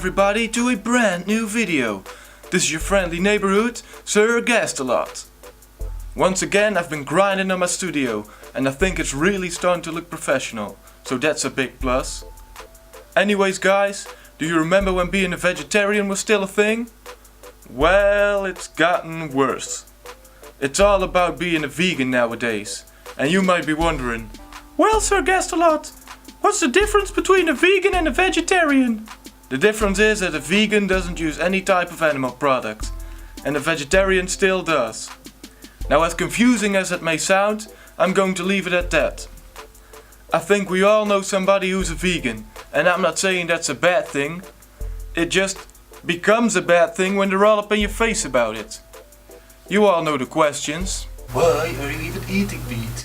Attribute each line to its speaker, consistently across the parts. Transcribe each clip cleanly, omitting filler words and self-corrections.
Speaker 1: everybody to a brand new video. This is your friendly neighborhood, SirGastalot. Once again I've been grinding on my studio and I think it's really starting to look professional, so that's a big plus. Anyways guys, do you remember when being a vegetarian was still a thing? Well, it's gotten worse. It's all about being a vegan nowadays. And you might be wondering, well SirGastalot, what's the difference between a vegan and a vegetarian? The difference is that a vegan doesn't use any type of animal product, and a vegetarian still does. Now, as confusing as it may sound, I'm going to leave it at that. I think we all know somebody who's a vegan, and I'm not saying that's a bad thing. It just becomes a bad thing when they're all up in your face about it. You all know the questions.
Speaker 2: Why are you even eating meat?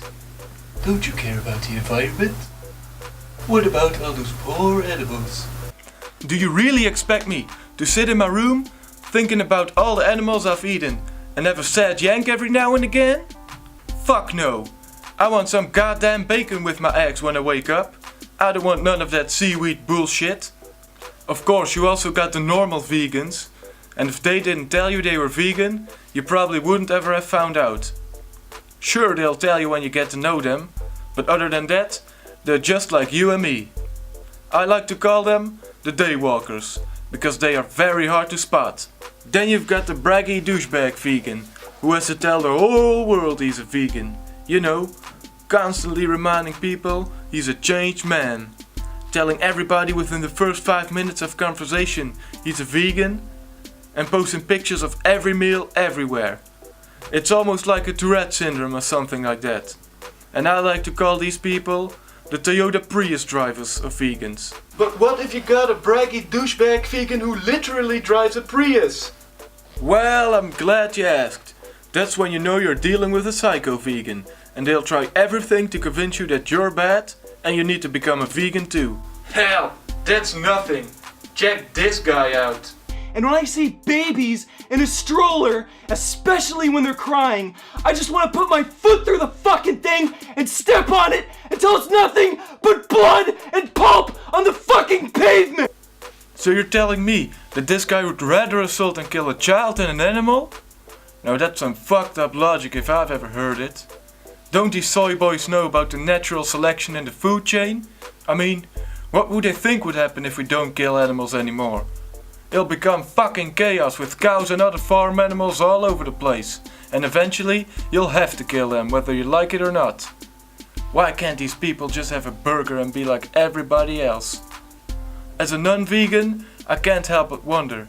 Speaker 2: Don't you care about the environment? What about all those poor animals?
Speaker 1: Do you really expect me to sit in my room thinking about all the animals I've eaten and have a sad yank every now and again? Fuck no. I want some goddamn bacon with my eggs when I wake up. I don't want none of that seaweed bullshit. Of course, you also got the normal vegans, and if they didn't tell you they were vegan, you probably wouldn't ever have found out. Sure, they'll tell you when you get to know them, but other than that, they're just like you and me. I like to call them the daywalkers, because they are very hard to spot. Then you've got the braggy douchebag vegan, who has to tell the whole world he's a vegan. You know, constantly reminding people he's a changed man. Telling everybody within the first 5 minutes of conversation he's a vegan, and posting pictures of every meal everywhere. It's almost like a Tourette syndrome or something like that. And I like to call these people the Toyota Prius drivers of vegans. But what if you got a braggy douchebag vegan who literally drives a Prius? Well, I'm glad you asked. That's when you know you're dealing with a psycho vegan, and they'll try everything to convince you that you're bad and you need to become a vegan too. Hell, that's nothing. Check this guy out.
Speaker 3: And when I see babies in a stroller, especially when they're crying, I just want to put my foot through the fucking thing and step on it until it's nothing but blood and pulp on the fucking pavement!
Speaker 1: So you're telling me that this guy would rather assault and kill a child than an animal? Now that's some fucked up logic if I've ever heard it. Don't these soy boys know about the natural selection in the food chain? I mean, what would they think would happen if we don't kill animals anymore? It'll become fucking chaos with cows and other farm animals all over the place. And eventually, you'll have to kill them whether you like it or not. Why can't these people just have a burger and be like everybody else? As a non-vegan, I can't help but wonder.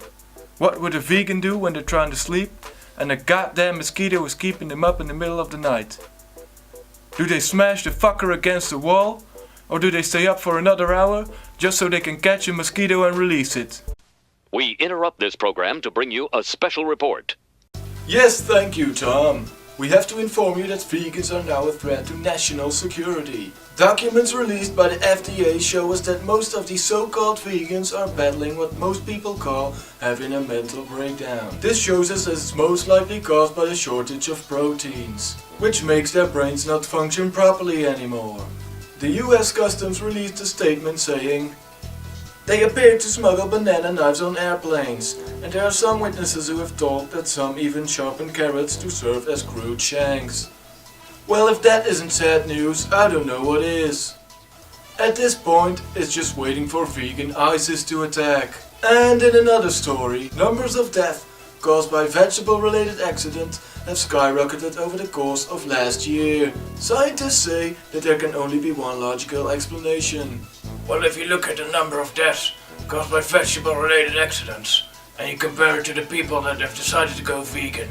Speaker 1: What would a vegan do when they're trying to sleep and a goddamn mosquito is keeping them up in the middle of the night? Do they smash the fucker against the wall? Or do they stay up for another hour just so they can catch a mosquito and release it?
Speaker 4: We interrupt this program to bring you a special report.
Speaker 1: Yes, thank you, Tom. We have to inform you that vegans are now a threat to national security. Documents released by the FDA show us that most of these so-called vegans are battling what most people call having a mental breakdown. This shows us that it's most likely caused by the shortage of proteins, which makes their brains not function properly anymore. The US Customs released a statement saying, "They appeared to smuggle banana knives on airplanes, and there are some witnesses who have told that some even sharpen carrots to serve as crude shanks." Well, if that isn't sad news, I don't know what is. At this point, it's just waiting for vegan ISIS to attack. And in another story, numbers of deaths caused by vegetable-related accidents have skyrocketed over the course of last year. Scientists say that there can only be one logical explanation.
Speaker 5: Well, if you look at the number of deaths caused by vegetable-related accidents, and you compare it to the people that have decided to go vegan,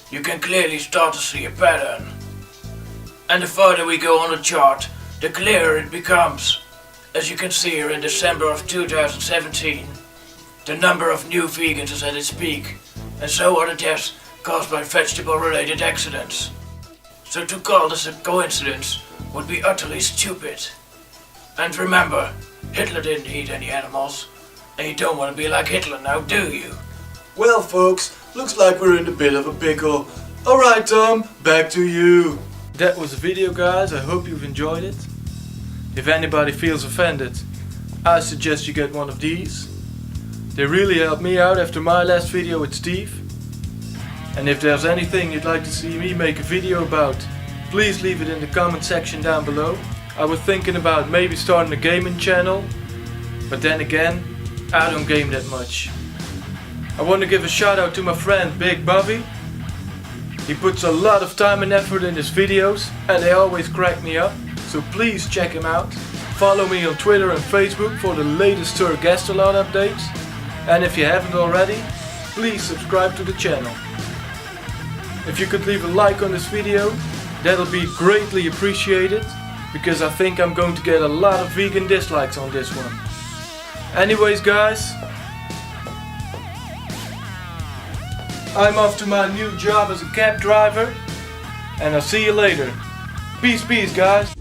Speaker 5: you can clearly start to see a pattern. And the further we go on the chart, the clearer it becomes. As you can see here in December of 2017, the number of new vegans is at its peak, and so are the deaths caused by vegetable-related accidents. So to call this a coincidence would be utterly stupid. And remember, Hitler didn't eat any animals, and you don't want to be like Hitler now, do you?
Speaker 1: Well folks, looks like we're in a bit of a pickle. Alright Tom, back to you. That was the video guys, I hope you've enjoyed it. If anybody feels offended, I suggest you get one of these. They really helped me out after my last video with Steve. And if there's anything you'd like to see me make a video about, please leave it in the comment section down below. I was thinking about maybe starting a gaming channel, but then again, I don't game that much. I want to give a shout out to my friend Big Bobby. He puts a lot of time and effort in his videos and they always crack me up, so please check him out. Follow me on Twitter and Facebook for the latest SirGastalot updates. And if you haven't already, please subscribe to the channel. If you could leave a like on this video, that'll be greatly appreciated, because I think I'm going to get a lot of vegan dislikes on this one. Anyways guys, I'm off to my new job as a cab driver, and I'll see you later. Peace, peace guys.